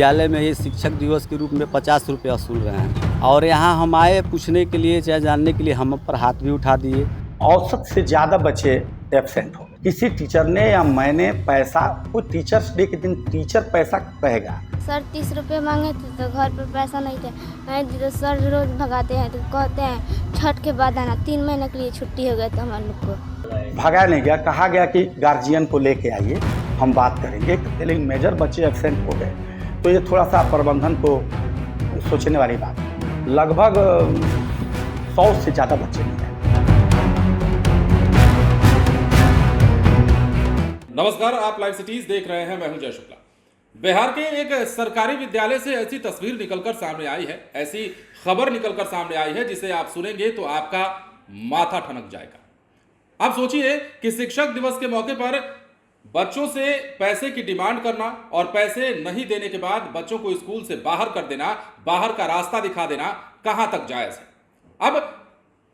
विद्यालय में ये शिक्षक दिवस के रूप में 50 रुपये वसूल रहे हैं। और यहाँ हम आए पूछने के लिए, चाहे जानने के लिए, हम पर हाथ भी उठा दिए। औसत से ज़्यादा बच्चे एब्सेंट हो। किसी टीचर ने या मैंने पैसा, कोई टीचर्स डे के दिन टीचर पैसा कहेगा। सर 30 रुपये मांगे थे तो घर पर पैसा नहीं थे, नहीं दी तो सर रोज भगाते हैं। तो कहते हैं छठ के बाद आना, 3 महीने के लिए छुट्टी हो गया तो हमारे लोग को भगाया नहीं गया, कहा गया कि गार्जियन को लेके आइए, हम बात करेंगे। लेकिन मेजर बच्चे एब्सेंट हो गए, तो ये थोड़ा सा प्रबंधन को सोचने वाली बात है। लगभग 100 से ज़्यादा बच्चे नहीं हैं। नमस्कार, आप लाइव सिटीज देख रहे हैं। मैं हूं जय शुक्ला। बिहार के एक सरकारी विद्यालय से ऐसी तस्वीर निकलकर सामने आई है, ऐसी खबर निकलकर सामने आई है जिसे आप सुनेंगे तो आपका माथा ठनक जाएगा। आप सोचिए कि शिक्षक दिवस के मौके पर बच्चों से पैसे की डिमांड करना और पैसे नहीं देने के बाद बच्चों को स्कूल से बाहर कर देना, बाहर का रास्ता दिखा देना, कहां तक जायज है। अब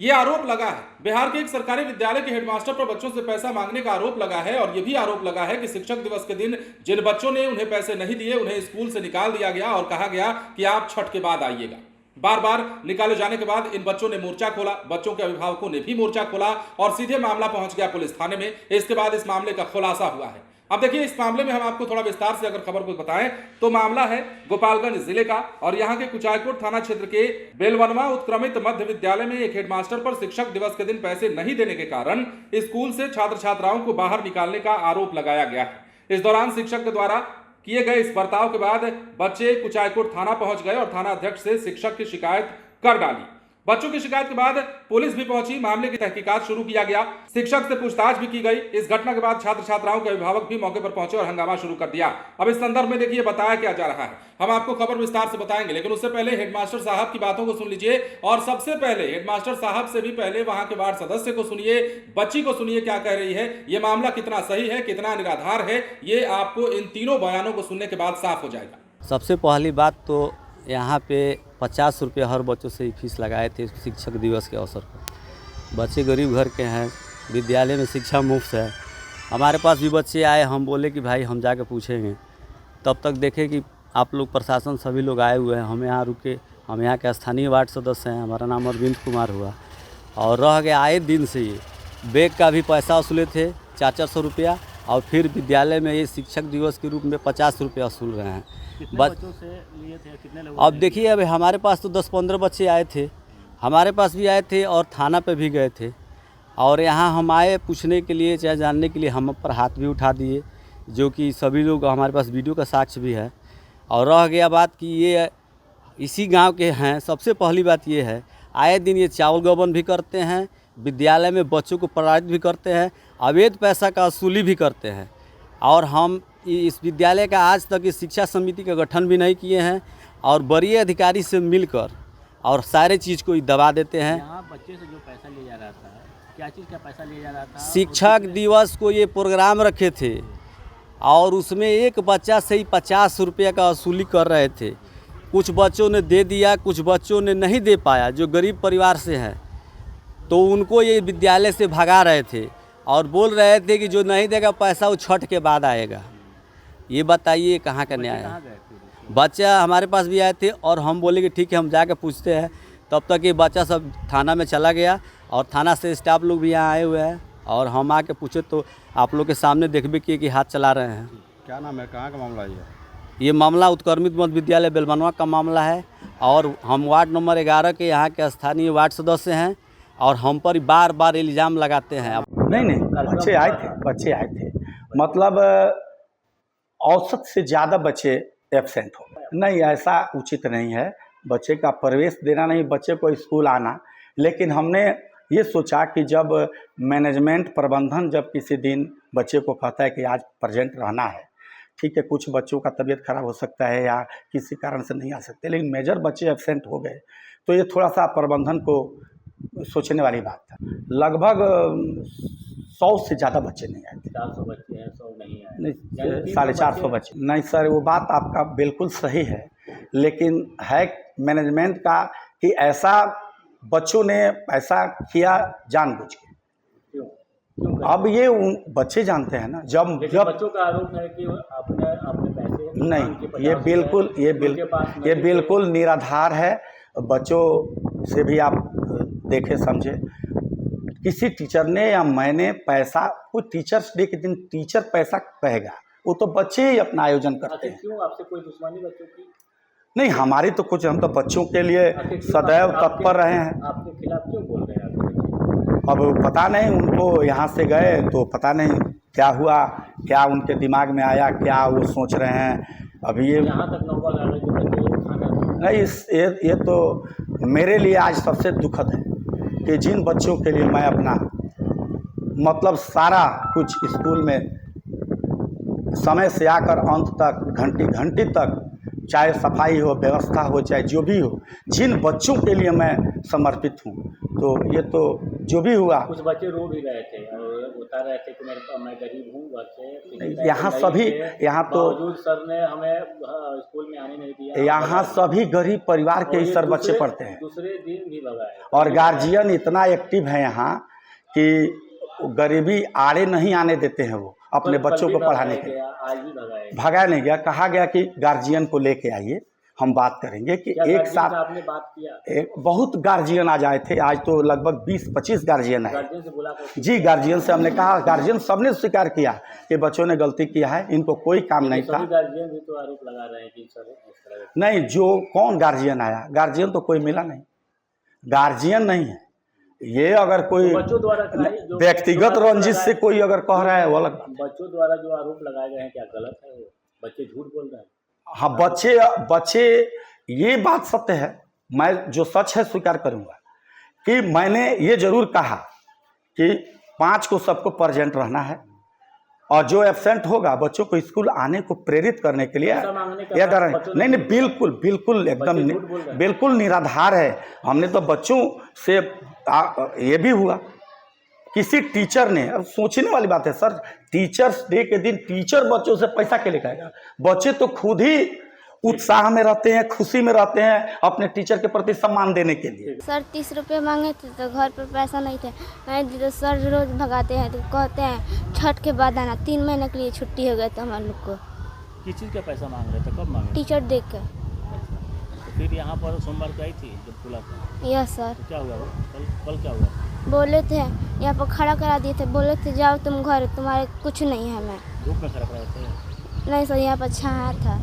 ये आरोप लगा है, बिहार के एक सरकारी विद्यालय के हेडमास्टर पर बच्चों से पैसा मांगने का आरोप लगा है। और यह भी आरोप लगा है कि शिक्षक दिवस के दिन जिन बच्चों ने उन्हें पैसे नहीं दिए, उन्हें स्कूल से निकाल दिया गया और कहा गया कि आप छठ के बाद आइएगा। बार बार निकाले जाने के बाद इन बच्चों ने मोर्चा खोला, बच्चों के अभिभावकों ने भी मोर्चा खोला और सीधे मामला पहुंच गया पुलिस थाने में। इसके बाद इस मामले का खुलासा हुआ है। अब देखिए, इस मामले में हम आपको थोड़ा विस्तार से अगर खबर को बताएं तो मामला है गोपालगंज जिले का और यहां के कुचायकोट थाना क्षेत्र के बेलवनवा उत्क्रमित मध्य विद्यालय में एक हेडमास्टर पर शिक्षक दिवस के दिन पैसे नहीं देने के कारण स्कूल से छात्र छात्राओं को बाहर निकालने का आरोप लगाया गया है। इस दौरान शिक्षक के द्वारा किए गए इस बर्ताव के बाद बच्चे कुचायकोट थाना पहुंच गए और थाना अध्यक्ष से शिक्षक की शिकायत कर डाली। बच्चों की शिकायत के बाद पुलिस भी पहुंची, मामले की तहकीकात शुरू किया गया, शिक्षक से पूछताछ भी की गई। इस घटना के बाद छात्र छात्राओं के अभिभावक भी मौके पर पहुंचे और हंगामा शुरू कर दिया। अब इस संदर्भ में देखिए बताया क्या जा रहा है, हम आपको खबर विस्तार से बताएंगे, लेकिन उससे पहले हेडमास्टर साहब की बातों को सुन लीजिए। और सबसे पहले हेडमास्टर साहब से भी पहले वहां के वार्ड सदस्य को सुनिए, बच्ची को सुनिए क्या कह रही है। यह मामला कितना सही है, कितना निराधार है, ये आपको इन तीनों बयानों को सुनने के बाद साफ हो जाएगा। सबसे पहली बात तो यहाँ पे 50 रुपये हर बच्चों से ही फीस लगाए थे शिक्षक दिवस के अवसर पर। बच्चे गरीब घर के हैं, विद्यालय में शिक्षा मुफ्त है। हमारे पास भी बच्चे आए, हम बोले कि भाई हम जाके पूछेंगे। तब तक देखे कि आप लोग प्रशासन सभी लोग आए हुए हैं, हम यहाँ रुके। हम यहाँ के स्थानीय वार्ड सदस्य हैं, हमारा नाम अरविंद कुमार हुआ। और रह गया आए दिन से ये बैग का भी पैसा वसूले थे 400 रुपया, और फिर विद्यालय में ये शिक्षक दिवस के रूप में 50 रुपये वसूल रहे हैं। कितने बच्चों से लिए थे, कितने लोग? अब देखिए, अब हमारे पास तो 10-15 बच्चे आए थे, हमारे पास भी आए थे और थाना पे भी गए थे। और यहाँ हम आए पूछने के लिए, चाहे जानने के लिए, हम पर हाथ भी उठा दिए, जो कि सभी लोग, हमारे पास वीडियो का साक्ष्य भी है। और रह गया बात कि ये इसी गांव के हैं। सबसे पहली बात ये है, आए दिन ये चावल गबन भी करते हैं, विद्यालय में बच्चों को प्रताड़ित भी करते हैं, अवैध पैसा का वसूली भी करते हैं। और हम इस विद्यालय का आज तक इस शिक्षा समिति का गठन भी नहीं किए हैं और वरीय अधिकारी से मिलकर और सारे चीज़ को दबा देते हैं। यहाँ बच्चे से जो पैसा लिया जा रहा था, क्या चीज़ का पैसा लिया जा रहा था? शिक्षक दिवस को ये प्रोग्राम रखे थे और उसमें एक बच्चा से ही 50 रुपये का वसूली कर रहे थे। कुछ बच्चों ने दे दिया, कुछ बच्चों ने नहीं दे पाया, जो गरीब परिवार से हैं, तो उनको ये विद्यालय से भगा रहे थे और बोल रहे थे कि जो नहीं देगा पैसा वो छठ के बाद आएगा। ये बताइए कहाँ का न्याय है? बच्चा हमारे पास भी आए थे और हम बोले कि ठीक है हम जाके पूछते हैं। तब तक ये बच्चा सब थाना में चला गया और थाना से स्टाफ लोग भी यहाँ आए हुए हैं और हम आके पूछे तो आप लोग के सामने देखबे किए कि हाथ चला रहे हैं। क्या नाम है, कहाँ का मामला है ये मामला उत्क्रमित मध्य विद्यालय बेलवनवा का मामला है और हम वार्ड नंबर 11 के यहाँ के स्थानीय वार्ड सदस्य हैं और हम पर बार बार इल्ज़ाम लगाते हैं। नहीं, बच्चे आए थे, मतलब औसत से ज़्यादा बच्चे एब्सेंट हो गए। नहीं, ऐसा उचित नहीं है बच्चे का प्रवेश देना, नहीं बच्चे को स्कूल आना। लेकिन हमने ये सोचा कि जब मैनेजमेंट प्रबंधन जब किसी दिन बच्चे को कहता है कि आज प्रेजेंट रहना है, ठीक है, कुछ बच्चों का तबीयत खराब हो सकता है या किसी कारण से नहीं आ सकते, लेकिन मेजर बच्चे एब्सेंट हो गए, तो ये थोड़ा सा प्रबंधन को सोचने वाली बात है। लगभग 100 से ज़्यादा बच्चे नहीं आए थे। 400 बच्चे हैं, 100 नहीं आए। नहीं, 450 बच्चे नहीं सर, वो बात आपका बिल्कुल सही है, लेकिन है मैनेजमेंट का कि ऐसा बच्चों ने ऐसा किया जानबूझ के। अब ये बच्चे जानते हैं ना, जब बच्चों का आरोप है कि आपने पैसे हैं नहीं, ये बिल्कुल निराधार है। बच्चों से भी आप देखे समझे, किसी टीचर ने या मैंने पैसा, कोई टीचर्स डे के दिन टीचर पैसा कहेगा, वो तो बच्चे ही अपना आयोजन करते हैं। क्यों आपसे कोई दुश्मनी बच्चों की? नहीं, हमारी तो कुछ, हम तो बच्चों के लिए सदैव तत्पर रहे हैं। आपके खिलाफ क्यों बोल रहे हैं? अब पता नहीं, उनको यहाँ से गए तो पता नहीं क्या हुआ, क्या उनके दिमाग में आया, क्या वो सोच रहे हैं। अभी ये यहाँ तक नौबत आ गई कि बच्चे खाना नहीं, ये तो मेरे लिए आज सबसे दुखद है कि जिन बच्चों के लिए मैं अपना मतलब सारा कुछ स्कूल में समय से आकर अंत तक, घंटी घंटी तक, चाहे सफाई हो, व्यवस्था हो, चाहे जो भी हो, जिन बच्चों के लिए मैं समर्पित हूँ, तो ये तो जो भी हुआ। कुछ बच्चे रो भी रहे थे और बता रहे थे कि मैं गरीब हूँ, घर से यहाँ सभी, यहाँ तो बावजूद सर ने हमें स्कूल में आने नहीं दिया। यहाँ सभी गरीब परिवार के ही सर बच्चे पढ़ते हैं। दूसरे दिन भी भगाए और गार्जियन इतना एक्टिव है यहाँ कि गरीबी आड़े नहीं आने देते हैं, वो अपने बच्चों को पढ़ाने के लिए। आज भी भगाया नहीं गया, कहा गया कि गार्जियन को लेके आइए, हम बात करेंगे कि एक साथ। आपने बात किया? एक बहुत गार्जियन आज आए थे, आज तो लगभग 20-25 गार्जियन आए। गार्जियन से बुला कर? जी, गार्जियन से हमने कहा, गार्जियन सबने स्वीकार किया कि बच्चों ने गलती किया है, इनको कोई काम नहीं था। गार्जियन भी तो आरोप लगा रहे हैं कि सर इस तरह नहीं, जो कौन गार्जियन आया, गार्जियन तो कोई मिला नहीं, गार्जियन नहीं है ये। अगर कोई बच्चों द्वारा व्यक्तिगत रंजिश से कोई अगर कह रहा है वो अलग। बच्चों द्वारा जो आरोप लगाए गए हैं क्या गलत है? बच्चे झूठ बोल रहे हैं? हाँ, बच्चे ये बात सत्य है, मैं जो सच है स्वीकार करूंगा कि मैंने ये जरूर कहा कि 5 को सबको प्रेजेंट रहना है, और जो एब्सेंट होगा बच्चों को स्कूल आने को प्रेरित करने के लिए यह डर नहीं, बिल्कुल एकदम बिल्कुल निराधार है। हमने तो बच्चों से ये भी हुआ, किसी टीचर ने, अब सोचने वाली बात है सर, टीचर्स डे के दिन टीचर बच्चों से पैसा के लेकर आएगा? बच्चे तो खुद ही उत्साह में रहते हैं, खुशी में रहते हैं अपने टीचर के प्रति सम्मान देने के लिए। सर 30 रुपये मांगे थे तो घर पर पैसा नहीं थे, नहीं दी तो सर रोज भगाते हैं, तो कहते हैं छठ के बाद आना। 3 महीने के लिए छुट्टी हो गई तो हम लोग को। किस चीज़ का पैसा मांग रहे थे? कब मांगे? टीचर डे का। तो फिर यहाँ पर सोमवार को आई थी जब खुला था? Yes sir. तो क्या हुआ वो? कल क्या हुआ? बोले थे यहाँ पर खड़ा करा दिए थे, बोले थे जाओ तुम घर, तुम्हारे कुछ नहीं है। मैं धूप में खड़ा कराए थे? नहीं सर, यहाँ पर छाया था।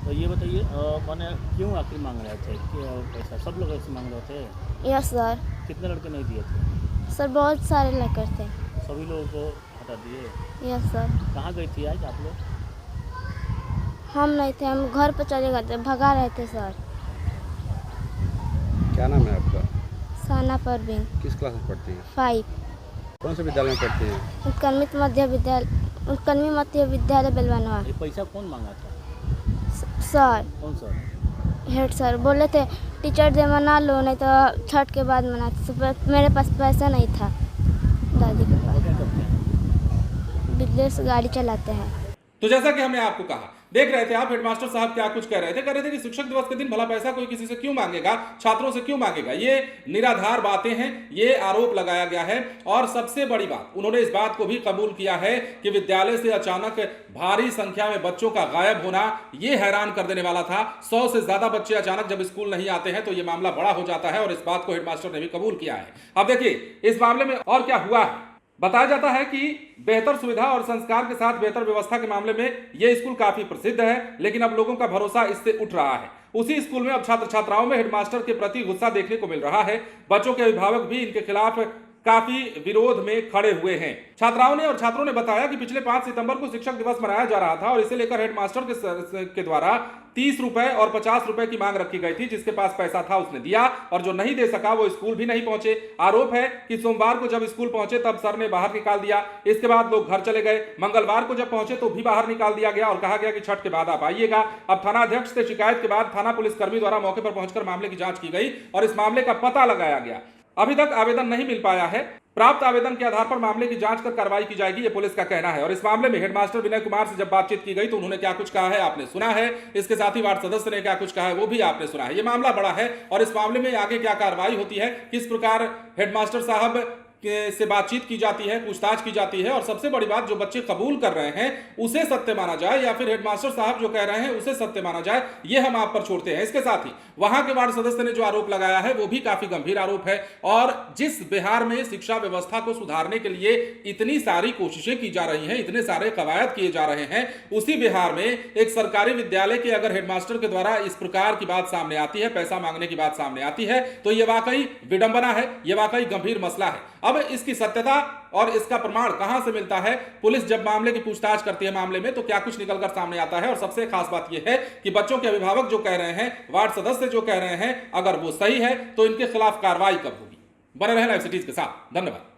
तो ये बताइए, मैंने क्यों आखिर मांग रहे थे कि पैसा? सब लोग ऐसे मांग रहे थे? Yes sir. कितने लड़के नहीं दिए थे? सर बहुत सारे लड़के थे। सभी लोगों को हटा दिए? Yes sir. कहाँ गई थी आज आप लोग? हम नहीं थे, हम घर पर चले गए थे, भगा रहे थे सर। क्या नाम है आपका? साना परवीन। किस क्लास में पढ़ती हैं? 5। कौन से विद्यालय में पढ़ती हैं? उत्कर्मित मध्य विद्यालय बेलवानवा। ये पैसा कौन मांगा था? सर। कौन सर? हेड सर बोले थे टीचर डे मना लो, नहीं तो छठ के बाद मनाते। तो मेरे पास पैसा नहीं था, दादी के पास। क्या करते हैं? बिजनेस गाड़ी चलाते हैं। तो जैसा कि हमने आपको कहा, देख रहे थे आप हेडमास्टर साहब क्या कुछ कह रहे थे कि शिक्षक दिवस के दिन भला पैसा कोई किसी से क्यों मांगेगा, छात्रों से क्यों मांगेगा। ये निराधार बातें हैं, ये आरोप लगाया गया है। और सबसे बड़ी बात, उन्होंने इस बात को भी कबूल किया है कि विद्यालय से अचानक भारी संख्या में बच्चों का गायब होना ये हैरान कर देने वाला था। 100 से ज्यादा बच्चे अचानक जब स्कूल नहीं आते हैं तो ये मामला बड़ा हो जाता है, और इस बात को हेडमास्टर ने भी कबूल किया है। अब देखिए इस मामले में और क्या हुआ है। बताया जाता है कि बेहतर सुविधा और संस्कार के साथ बेहतर व्यवस्था के मामले में यह स्कूल काफी प्रसिद्ध है, लेकिन अब लोगों का भरोसा इससे उठ रहा है। उसी स्कूल में अब छात्र छात्राओं में हेडमास्टर के प्रति गुस्सा देखने को मिल रहा है। बच्चों के अभिभावक भी इनके खिलाफ काफी विरोध में खड़े हुए हैं। छात्राओं ने और छात्रों ने बताया कि पिछले 5 सितंबर को शिक्षक दिवस मनाया जा रहा था और इसे लेकर हेडमास्टर के द्वारा 30 रुपए और 50 रुपए की मांग रखी गई थी। जिसके पास पैसा था उसने दिया, और जो नहीं दे सका वो स्कूल भी नहीं पहुंचे। आरोप है कि सोमवार को जब स्कूल पहुंचे तब सर ने बाहर निकाल दिया, इसके बाद लोग घर चले गए। मंगलवार को जब पहुंचे तो भी बाहर निकाल दिया गया और कहा गया कि छठ के बाद आप आइएगा। अब थानाध्यक्ष से शिकायत के बाद थाना पुलिसकर्मी द्वारा मौके पर पहुंचकर मामले की जांच की गई और इस मामले का पता लगाया गया। अभी तक आवेदन नहीं मिल पाया है। प्राप्त आवेदन के आधार पर मामले की जांच कर कार्रवाई की जाएगी, ये पुलिस का कहना है। और इस मामले में हेडमास्टर विनय कुमार से जब बातचीत की गई तो उन्होंने क्या कुछ कहा है आपने सुना है। इसके साथ ही वार्ड सदस्य ने क्या कुछ कहा है वो भी आपने सुना है। ये मामला बड़ा है और इस मामले में आगे क्या कार्रवाई होती है, किस प्रकार हेडमास्टर साहब से बातचीत की जाती है, पूछताछ की जाती है और सबसे बड़ी बात, जो बच्चे कबूल कर रहे हैं उसे सत्य माना जाए या फिर हेडमास्टर साहब जो कह रहे हैं उसे सत्य माना जाए, ये हम आप पर छोड़ते हैं। इसके साथ ही वहां के वार्ड सदस्य ने जो आरोप लगाया है वो भी काफी गंभीर आरोप है और जिस बिहार में शिक्षा व्यवस्था को सुधारने के लिए इतनी सारी कोशिशें की जा रही हैं, इतने सारे कवायद किए जा रहे हैं, उसी बिहार में एक सरकारी विद्यालय के अगर हेडमास्टर के द्वारा इस प्रकार की बात सामने आती है, पैसा मांगने की बात सामने आती है, तो यह वाकई विडंबना है, यह वाकई गंभीर मसला है। अब इसकी सत्यता और इसका प्रमाण कहां से मिलता है, पुलिस जब मामले की पूछताछ करती है मामले में, तो क्या कुछ निकलकर सामने आता है। और सबसे खास बात यह है कि बच्चों के अभिभावक जो कह रहे हैं, वार्ड सदस्य जो कह रहे हैं, अगर वो सही है तो इनके खिलाफ कार्रवाई कब होगी। बने रहें लाइव सिटीज के साथ। धन्यवाद।